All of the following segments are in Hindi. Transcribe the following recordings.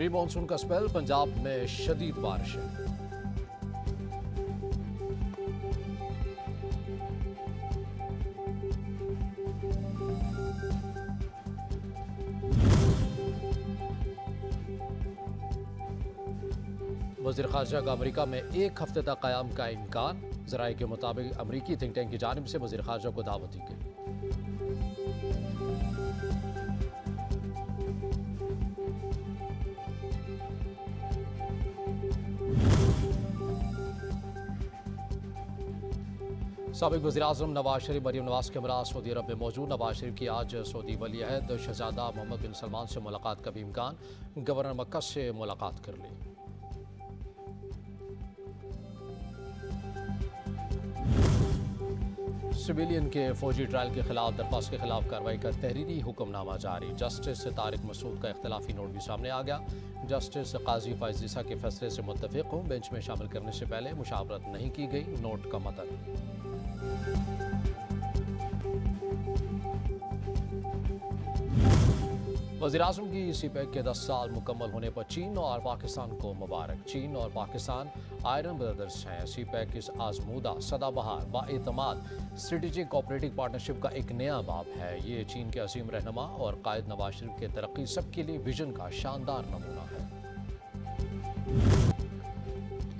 प्री मानसून का स्पेल, पंजाब में शदीद बारिशें। वज़ीर ख़ारजा का अमेरिका में एक हफ्ते तक क़याम का इम्कान। ज़राए के मुताबिक अमरीकी थिंक टैंक की जानिब से वज़ीर ख़ारजा को दावत दी गई। साबिक़ वज़ीर-ए-आज़म नवाज शरीफ मरीम नवाज के हमरा सऊदी अरब में मौजूद। नवाज शरीफ की आज सऊदी वली अहद शहज़ादा मोहम्मद बिन सलमान से मुलाकात का भी इम्कान। गवर्नर मक्का से मुलाकात कर ली। सिविलियन के फौजी ट्रायल के खिलाफ दरख्वास्त के खिलाफ कार्रवाई का तहरीरी हुक्मनामा जारी। जस्टिस तारिक मसूद का इख्तलाफी नोट भी सामने आ गया। जस्टिस काजी फाइज ईसा के फैसले से मुत्तफिक हूँ, बेंच में शामिल करने से पहले मुशावरत नहीं की गई, नोट का मतन। वज़ीर-ए-आज़म की सी-पैक के 10 साल मुकम्मल होने पर चीन और पाकिस्तान को मुबारक। चीन और पाकिस्तान आयरन ब्रदर्स हैं। सी-पैक इस आजमूदा सदाबहार बाएतमाद स्ट्रेटेजिक कोऑपरेटिव पार्टनरशिप का एक नया बाब है। ये चीन के अजीम रहनुमा और कायद नवाज शरीफ के तरक्की सबके लिए विजन का शानदार नमूना है।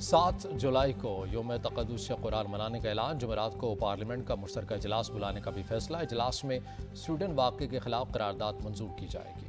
7 जुलाई को यौम तक़द्दुस कुरान मनाने का ऐलान। जुमेरात को पार्लियामेंट का मुश्तरका इजलास बुलाने का भी फैसला। इजलास में स्वीडन वाक़े के खिलाफ करारदाद मंजूर की जाएगी।